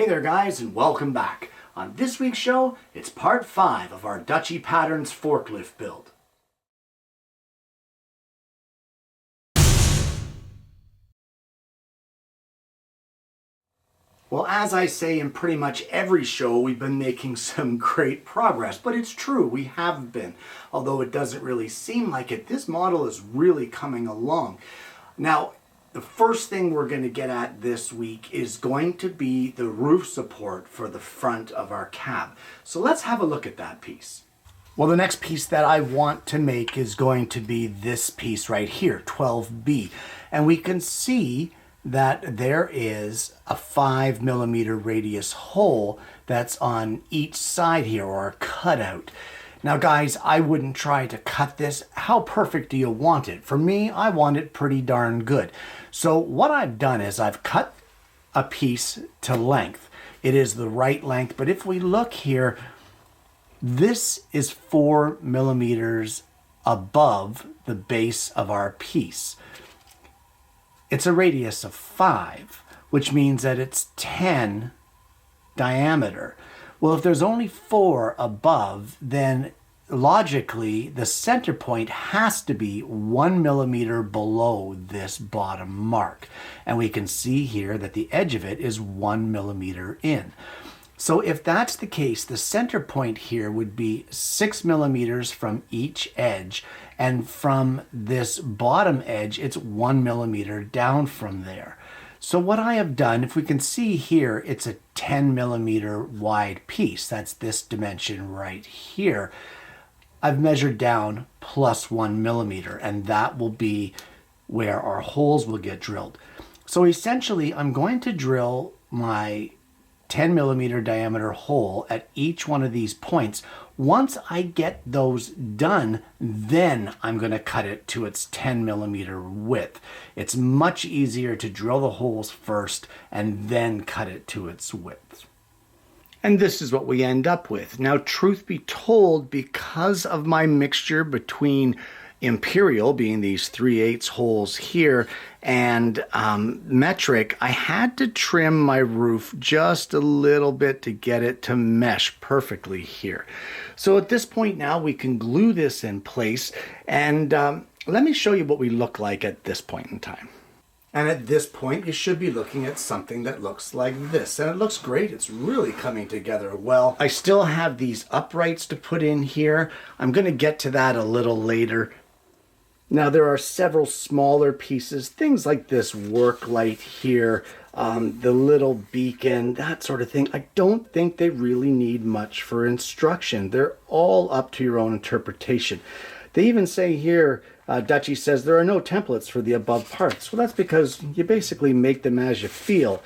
Hey there guys, and welcome back. On this week's show, it's part 5 of our Dutchy Patterns Forklift build. Well, as I say in pretty much every show, we've been making some great progress, but it's true, we have been. Although it doesn't really seem like it, this model is really coming along. Now, the first thing we're going to get at this week is going to be the roof support for the front of our cab. So let's have a look at that piece. Well, the next piece that I want to make is going to be this piece right here, 12B. And we can see that there is a 5mm radius hole that's on each side here, or a cutout. Now guys, I wouldn't try to cut this. How perfect do you want it? For me, I want it pretty darn good. So what I've done is I've cut a piece to length. It is the right length, but if we look here, this is 4mm above the base of our piece. It's a radius of 5, which means that it's 10 diameter. Well, if there's only 4 above, then logically the center point has to be 1mm below this bottom mark. And we can see here that the edge of it is 1mm in. So if that's the case, the center point here would be 6mm from each edge, and from this bottom edge, it's 1mm down from there. So what I have done, if we can see here, it's a 10mm wide piece. That's this dimension right here. I've measured down plus 1mm, and that will be where our holes will get drilled. So essentially, I'm going to drill my 10mm diameter hole at each one of these points. Once I get those done, then I'm going to cut it to its 10mm width. It's much easier to drill the holes first and then cut it to its width. And this is what we end up with. Now, truth be told, because of my mixture between imperial, being these 3/8 holes here, and metric, I had to trim my roof just a little bit to get it to mesh perfectly here. So at this point now, we can glue this in place, and let me show you what we look like at this point in time. And at this point, you should be looking at something that looks like this. And it looks great. It's really coming together well. I still have these uprights to put in here. I'm going to get to that a little later. Now, there are several smaller pieces, things like this work light here, the little beacon, that sort of thing. I don't think they really need much for instruction. They're all up to your own interpretation. They even say here, Dutchy says, there are no templates for the above parts. Well, that's because you basically make them as you feel.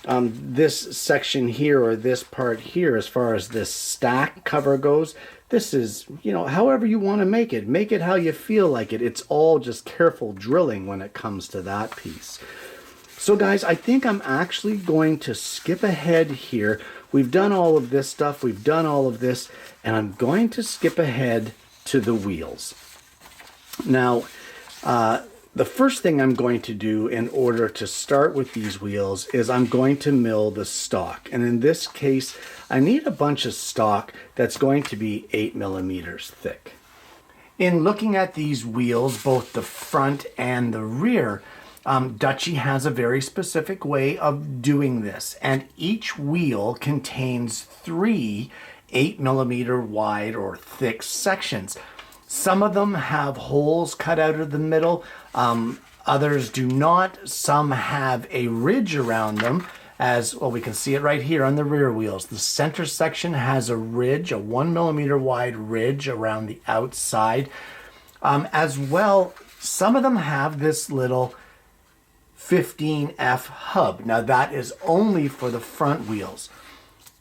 This section here, or this part here, as far as this stack cover goes, this is, however you want to make it how you feel like it. It's all just careful drilling when it comes to that piece. So guys, I think I'm actually going to skip ahead here. We've done all of this stuff, we've done all of this, and I'm going to skip ahead to the wheels. Now, the first thing I'm going to do in order to start with these wheels is I'm going to mill the stock. And in this case, I need a bunch of stock that's going to be 8mm thick. In looking at these wheels, both the front and the rear, Dutchy has a very specific way of doing this. And each wheel contains 3 8mm wide or thick sections. Some of them have holes cut out of the middle, others do not. Some have a ridge around them, as well, we can see it right here on the rear wheels. The center section has a ridge, a 1mm wide ridge around the outside. As well, some of them have this little 15F hub. Now that is only for the front wheels.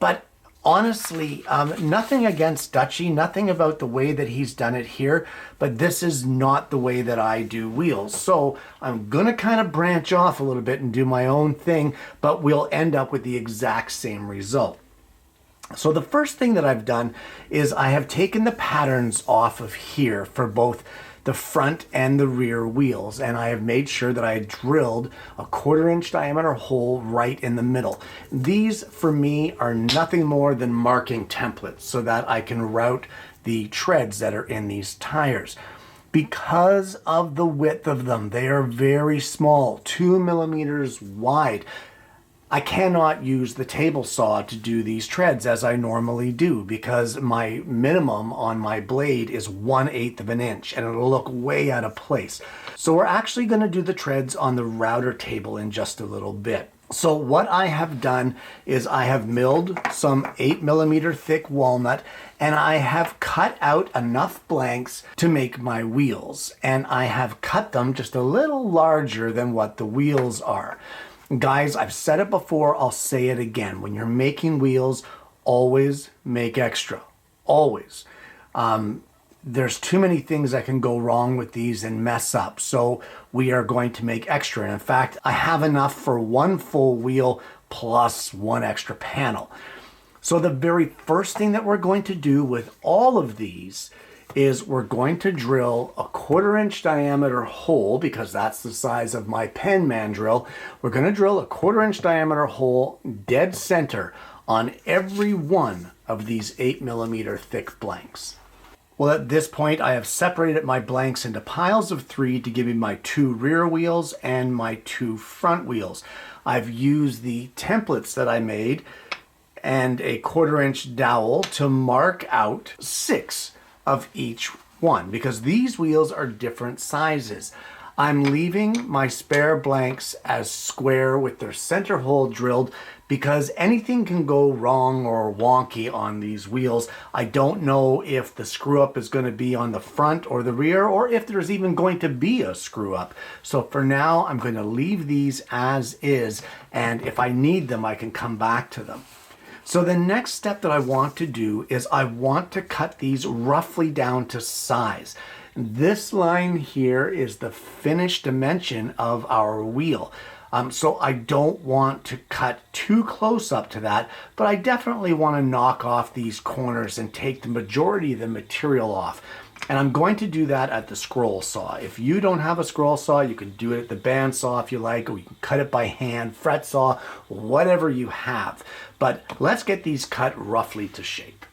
But honestly, nothing against Dutchy, nothing about the way that he's done it here, but this is not the way that I do wheels. So I'm gonna kind of branch off a little bit and do my own thing, but we'll end up with the exact same result. So the first thing that I've done is I have taken the patterns off of here for both the front and the rear wheels. And I have made sure that I drilled a 1/4 inch diameter hole right in the middle. These for me are nothing more than marking templates so that I can route the treads that are in these tires. Because of the width of them, they are very small, 2 millimeters wide. I cannot use the table saw to do these treads as I normally do because my minimum on my blade is 1/8 of an inch and it'll look way out of place. So we're actually going to do the treads on the router table in just a little bit. So what I have done is I have milled some 8 millimeter thick walnut and I have cut out enough blanks to make my wheels. And I have cut them just a little larger than what the wheels are. Guys, I've said it before, I'll say it again. When you're making wheels, always make extra. Always. There's too many things that can go wrong with these and mess up. So we are going to make extra. And in fact, I have enough for 1 full wheel plus 1 extra panel. So the very first thing that we're going to do with all of these is we're going to drill a 1/4 inch diameter hole because that's the size of my pen mandrel. We're going to drill a 1/4 inch diameter hole dead center on every one of these 8 millimeter thick blanks. Well, at this point, I have separated my blanks into piles of 3 to give me my 2 rear wheels and my 2 front wheels. I've used the templates that I made and a 1/4 inch dowel to mark out 6 of each one because these wheels are different sizes. I'm leaving my spare blanks as square with their center hole drilled because anything can go wrong or wonky on these wheels. I don't know if the screw up is going to be on the front or the rear or if there's even going to be a screw up. So for now, I'm going to leave these as is, and if I need them, I can come back to them. So the next step that I want to do is I want to cut these roughly down to size. This line here is the finished dimension of our wheel. So I don't want to cut too close up to that, but I definitely want to knock off these corners and take the majority of the material off. And I'm going to do that at the scroll saw. If you don't have a scroll saw, you can do it at the bandsaw if you like, or you can cut it by hand, fret saw, whatever you have. But let's get these cut roughly to shape.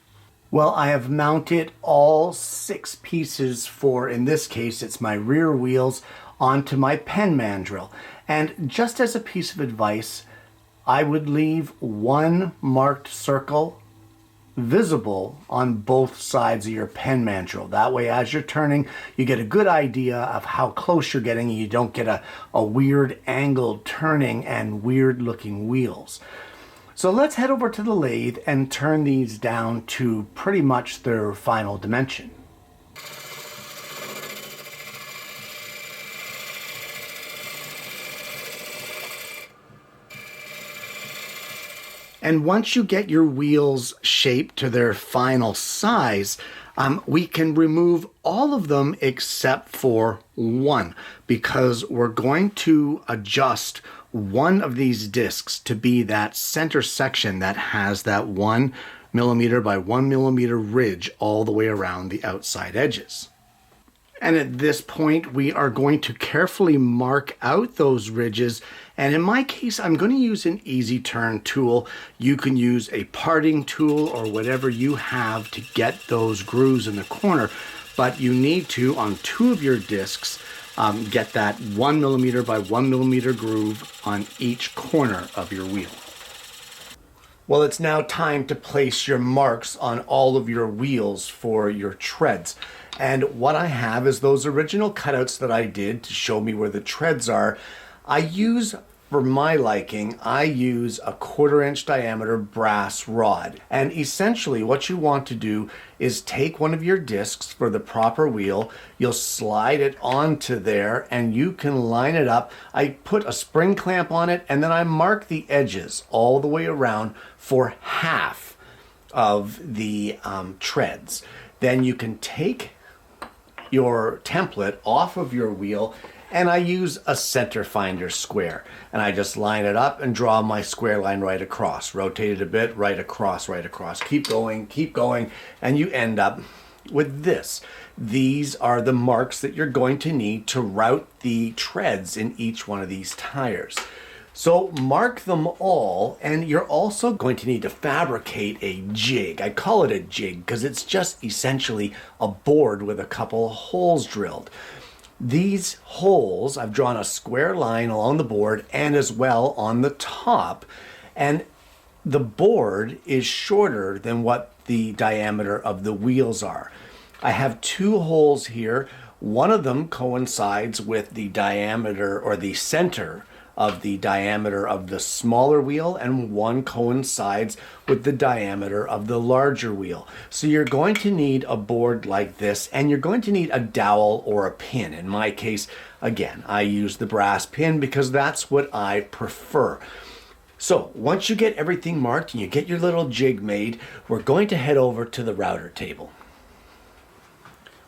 Well, I have mounted all 6 pieces for, in this case, it's my rear wheels, onto my pen mandrel. And just as a piece of advice, I would leave 1 marked circle visible on both sides of your pen mandrel. That way, as you're turning, you get a good idea of how close you're getting and you don't get a weird angled turning and weird looking wheels. So let's head over to the lathe and turn these down to pretty much their final dimension. And once you get your wheels shaped to their final size, we can remove all of them except for one, because we're going to adjust one of these discs to be that center section that has that 1 millimeter by 1 millimeter ridge all the way around the outside edges. And at this point, we are going to carefully mark out those ridges. And in my case, I'm going to use an easy turn tool. You can use a parting tool or whatever you have to get those grooves in the corner. But you need to, on 2 of your discs, get that 1 millimeter by 1 millimeter groove on each corner of your wheel. Well, it's now time to place your marks on all of your wheels for your treads. And what I have is those original cutouts that I did to show me where the treads are. For my liking, I use a 1/4 inch diameter brass rod. And essentially what you want to do is take one of your discs for the proper wheel, you'll slide it onto there and you can line it up. I put a spring clamp on it and then I mark the edges all the way around for half of the treads. Then you can take your template off of your wheel, and I use a center finder square, and I just line it up and draw my square line right across, rotate it a bit, right across, keep going, and you end up with this. these are the marks that you're going to need to route the treads in each one of these tires. So mark them all, and you're also going to need to fabricate a jig. I call it a jig because it's just essentially a board with a couple of holes drilled. These holes, I've drawn a square line along the board and as well on the top, and the board is shorter than what the diameter of the wheels are. I have two holes here. One of them coincides with the diameter or the center of the diameter of the smaller wheel, and one coincides with the diameter of the larger wheel. So you're going to need a board like this, and you're going to need a dowel or a pin. In my case, again, I use the brass pin because that's what I prefer. So once you get everything marked and you get your little jig made, we're going to head over to the router table.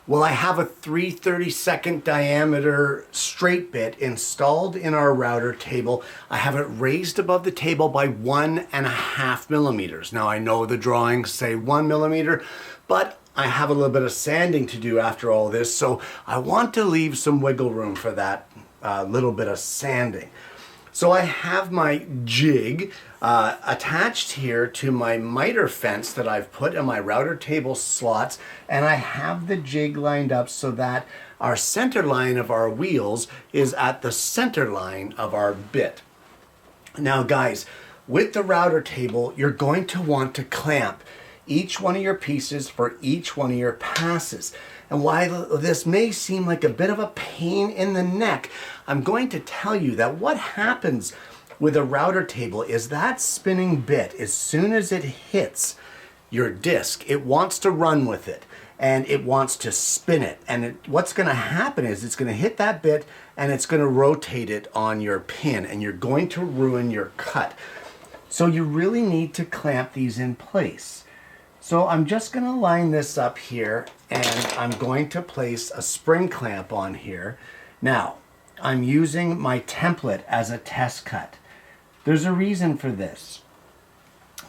Well, I have a 3/32 diameter straight bit installed in our router table. I have it raised above the table by 1.5 millimeters. Now I know the drawings say 1 millimeter, but I have a little bit of sanding to do after all this, so I want to leave some wiggle room for that little bit of sanding. So I have my jig attached here to my miter fence that I've put in my router table slots, and I have the jig lined up so that our center line of our wheels is at the center line of our bit. Now guys, with the router table, you're going to want to clamp each one of your pieces for each one of your passes. And while this may seem like a bit of a pain in the neck, I'm going to tell you that what happens with a router table is that spinning bit, as soon as it hits your disc, it wants to run with it and it wants to spin it. And what's going to happen is it's going to hit that bit and it's going to rotate it on your pin, and you're going to ruin your cut. So you really need to clamp these in place. So I'm just going to line this up here, and I'm going to place a spring clamp on here. Now, I'm using my template as a test cut. There's a reason for this.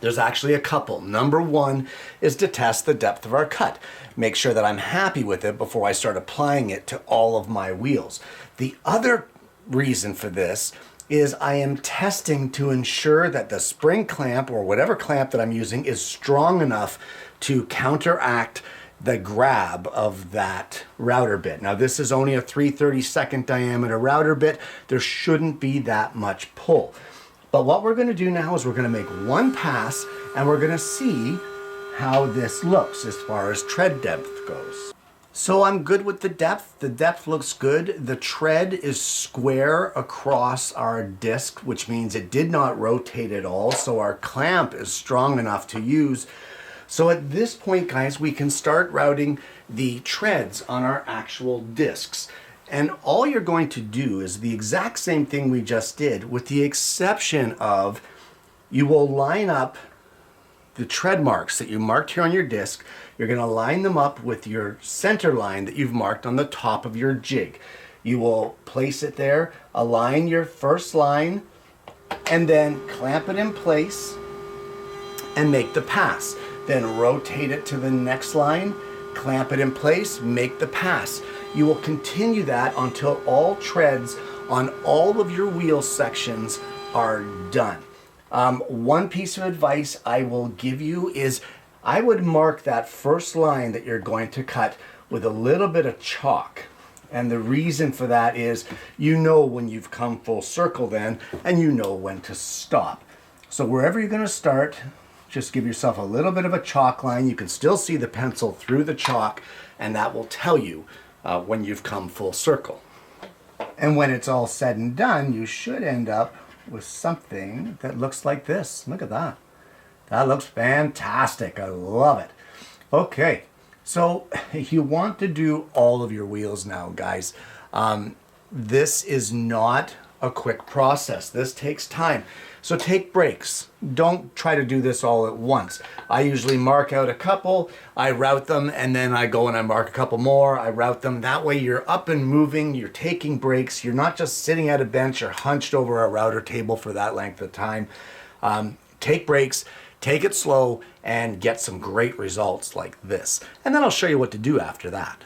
There's actually a couple. Number one is to test the depth of our cut. Make sure that I'm happy with it before I start applying it to all of my wheels. The other reason for this is I am testing to ensure that the spring clamp or whatever clamp that I'm using is strong enough to counteract the grab of that router bit. Now this is only a 3/32 diameter router bit. There shouldn't be that much pull. But what we're going to do now is we're going to make one pass, and we're going to see how this looks as far as tread depth goes. So I'm good with the depth. The depth looks good. The tread is square across our disc, which means it did not rotate at all. So our clamp is strong enough to use. So at this point, guys, we can start routing the treads on our actual discs. And all you're going to do is the exact same thing we just did, with the exception of you will line up the tread marks that you marked here on your disc. You're going to line them up with your center line that you've marked on the top of your jig. You will place it there, align your first line, and then clamp it in place and make the pass. Then rotate it to the next line, clamp it in place, make the pass. You will continue that until all treads on all of your wheel sections are done. One piece of advice I will give you is I would mark that first line that you're going to cut with a little bit of chalk. And the reason for that is you know when you've come full circle then, and you know when to stop. So wherever you're going to start, just give yourself a little bit of a chalk line. You can still see the pencil through the chalk, and that will tell you when you've come full circle. And when it's all said and done, you should end up with something that looks like this. Look at that. That looks fantastic. I love it. Okay, so you want to do all of your wheels now, guys. This is not a quick process. This takes time. So take breaks. Don't try to do this all at once. I usually mark out a couple, I route them, and then I go and I mark a couple more, I route them. That way you're up and moving, you're taking breaks, you're not just sitting at a bench or hunched over a router table for that length of time. Take breaks, take it slow, and get some great results like this. And then I'll show you what to do after that.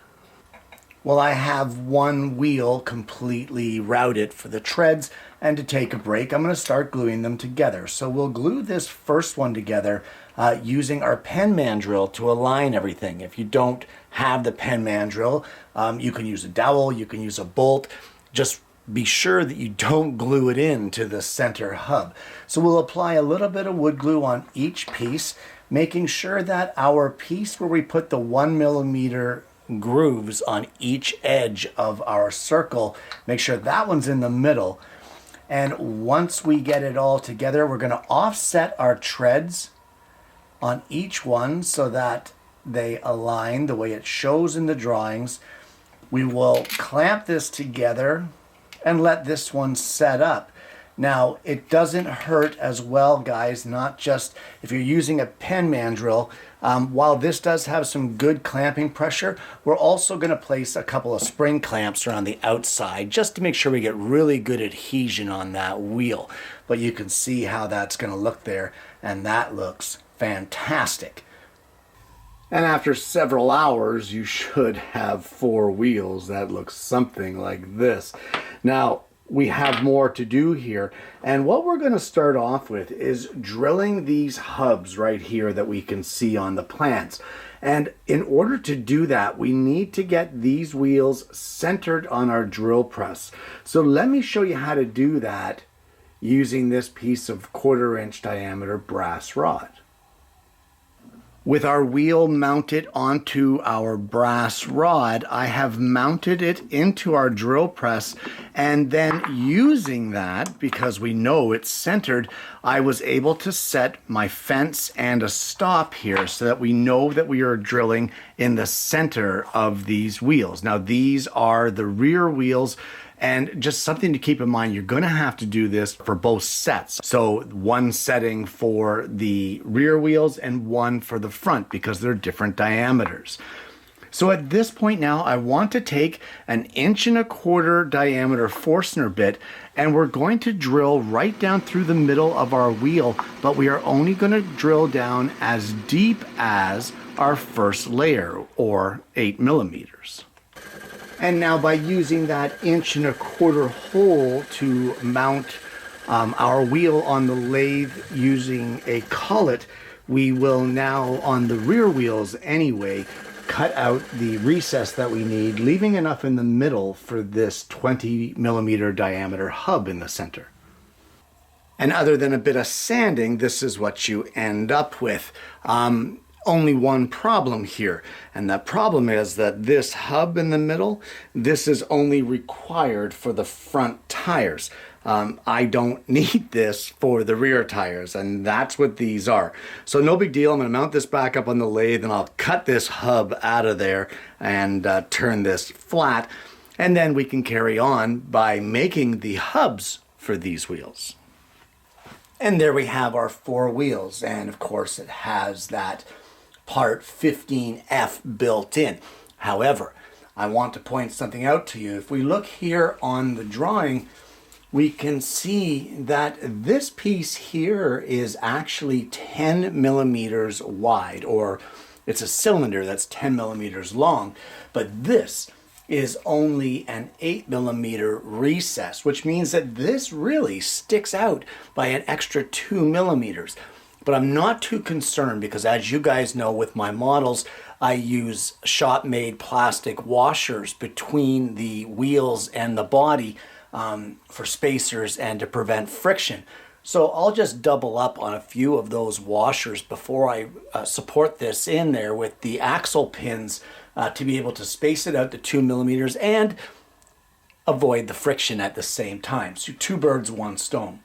Well, I have one wheel completely routed for the treads, and to take a break, I'm going to start gluing them together. So we'll glue this first one together using our pen mandrel to align everything. If you don't have the pen mandrel, you can use a dowel, you can use a bolt. Just be sure that you don't glue it into the center hub. So we'll apply a little bit of wood glue on each piece, making sure that our piece where we put the 1mm grooves on each edge of our circle, make sure that one's in the middle. And once we get it all together, we're going to offset our treads on each one so that they align the way it shows in the drawings. We will clamp this together and let this one set up. Now, it doesn't hurt as well, guys, not just if you're using a pen mandrel. While this does have some good clamping pressure, we're also going to place a couple of spring clamps around the outside just to make sure we get really good adhesion on that wheel. But you can see how that's going to look there, and that looks fantastic. And after several hours, you should have 4 wheels that look something like this. Now, we have more to do here, and what we're going to start off with is drilling these hubs right here that we can see on the plans. And in order to do that, we need to get these wheels centered on our drill press. So let me show you how to do that using this piece of 1/4" diameter brass rod. With our wheel mounted onto our brass rod, I have mounted it into our drill press, and then using that, because we know it's centered, I was able to set my fence and a stop here so that we know that we are drilling in the center of these wheels. Now, these are the rear wheels. And just something to keep in mind, you're going to have to do this for both sets. So one setting for the rear wheels and one for the front because they're different diameters. So at this point now, I want to take an 1¼ diameter Forstner bit, and we're going to drill right down through the middle of our wheel, but we are only going to drill down as deep as our first layer, or 8mm. And now by using that 1¼ hole to mount our wheel on the lathe using a collet, we will now, on the rear wheels anyway, cut out the recess that we need, leaving enough in the middle for this 20mm diameter hub in the center. And other than a bit of sanding, this is what you end up with. Only one problem here, and that problem is that this hub in the middle, this is only required for the front tires. I don't need this for the rear tires, and that's what these are. So no big deal. I'm going to mount this back up on the lathe, and I'll cut this hub out of there and turn this flat, and then we can carry on by making the hubs for these wheels. And there we have our 4 wheels, and of course it has that part 15F built in. However, I want to point something out to you. If we look here on the drawing, we can see that this piece here is actually 10mm wide, or it's a cylinder that's 10mm long, but this is only an 8mm recess, which means that this really sticks out by an extra 2mm. But I'm not too concerned because, as you guys know, with my models, I use shop-made plastic washers between the wheels and the body for spacers and to prevent friction. So I'll just double up on a few of those washers before I support this in there with the axle pins to be able to space it out to 2mm and avoid the friction at the same time. So 2 birds, 1 stone.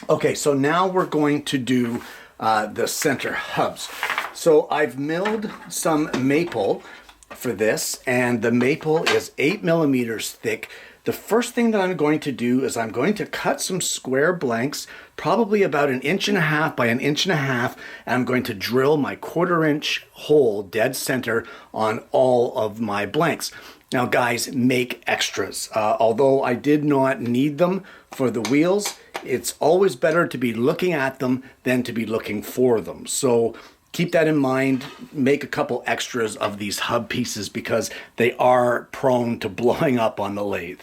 Okay, so now we're going to do the center hubs. So I've milled some maple for this, and the maple is 8mm thick. The first thing that I'm going to do is I'm going to cut some square blanks, probably about 1.5 inches by 1.5 inches, and I'm going to drill my 1/4" hole dead center on all of my blanks. Now guys, make extras. Although I did not need them for the wheels, it's always better to be looking at them than to be looking for them. So keep that in mind. Make a couple extras of these hub pieces because they are prone to blowing up on the lathe.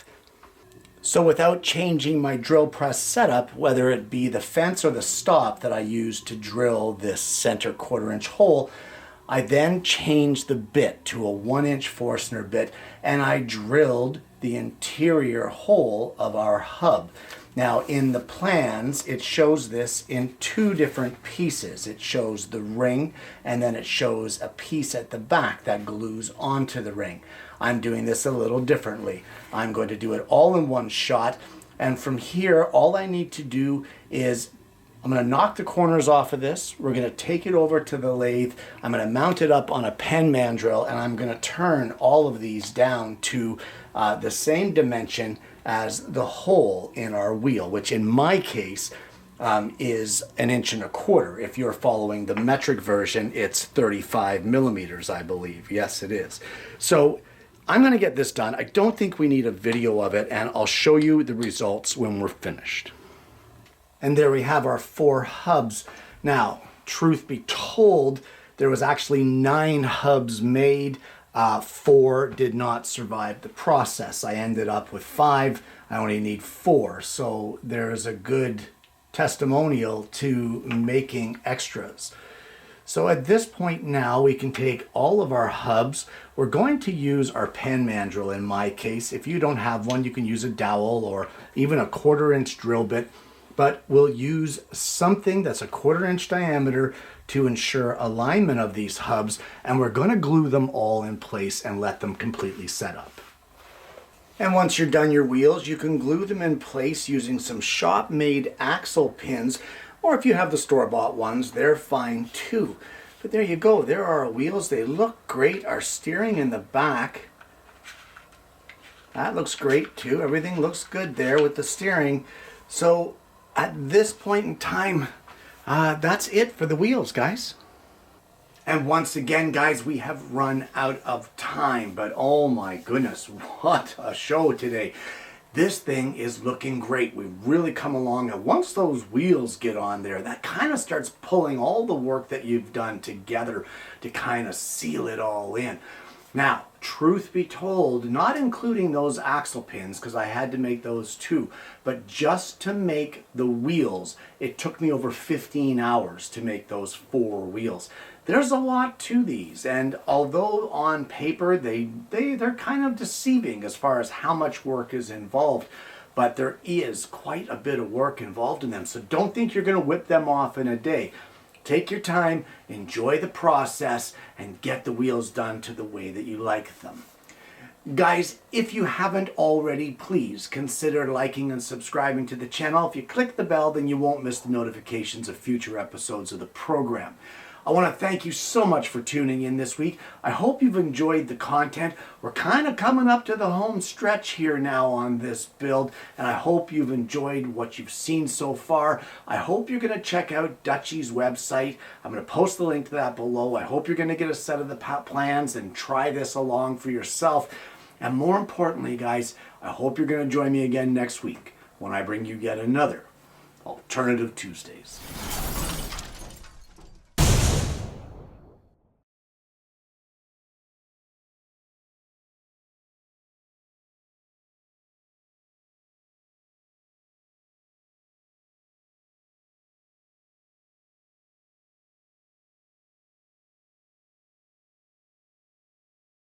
So without changing my drill press setup, whether it be the fence or the stop that I use to drill this center 1/4 inch hole, I then changed the bit to a 1-inch Forstner bit and I drilled the interior hole of our hub. Now in the plans, it shows this in 2 different pieces. It shows the ring and then it shows a piece at the back that glues onto the ring. I'm doing this a little differently. I'm going to do it all in one shot, and from here all I need to do is I'm going to knock the corners off of this. We're going to take it over to the lathe. I'm going to mount it up on a pen mandrel and I'm going to turn all of these down to the same dimension as the hole in our wheel, which in my case is 1.25 inches. If you're following the metric version, it's 35 millimeters, I believe. Yes, it is. So I'm going to get this done. I don't think we need a video of it, and I'll show you the results when we're finished. And there we have our 4 hubs. Now, truth be told, there was actually 9 hubs made. 4 did not survive the process. I ended up with 5. I only need 4. So there's a good testimonial to making extras. So at this point now, we can take all of our hubs. We're going to use our pen mandrel in my case. If you don't have one, you can use a dowel or even a 1/4 inch drill bit. But we'll use something that's a 1/4 inch diameter to ensure alignment of these hubs, and we're going to glue them all in place and let them completely set up. And once you're done your wheels, you can glue them in place using some shop-made axle pins, or if you have the store-bought ones, they're fine too. But there you go, there are our wheels. They look great. Our steering in the back, that looks great too. Everything looks good there with the steering. So at this point in time, that's it for the wheels, guys. And once again, guys, we have run out of time, but oh my goodness, what a show today. This thing is looking great. We've really come along, and once those wheels get on there, that kind of starts pulling all the work that you've done together to kind of seal it all in. Now, truth be told, not including those axle pins, because I had to make those too, but just to make the wheels, it took me over 15 hours to make those 4 wheels. There's a lot to these, and although on paper they're kind of deceiving as far as how much work is involved, but there is quite a bit of work involved in them. So don't think you're going to whip them off in a day. Take your time, enjoy the process, and get the wheels done to the way that you like them. Guys, if you haven't already, please consider liking and subscribing to the channel. If you click the bell, then you won't miss the notifications of future episodes of the program. I want to thank you so much for tuning in this week. I hope you've enjoyed the content. We're kind of coming up to the home stretch here now on this build, and I hope you've enjoyed what you've seen so far. I hope you're going to check out Dutchy's website. I'm going to post the link to that below. I hope you're going to get a set of the plans and try this along for yourself. And more importantly, guys, I hope you're going to join me again next week when I bring you yet another Alternative Tuesdays.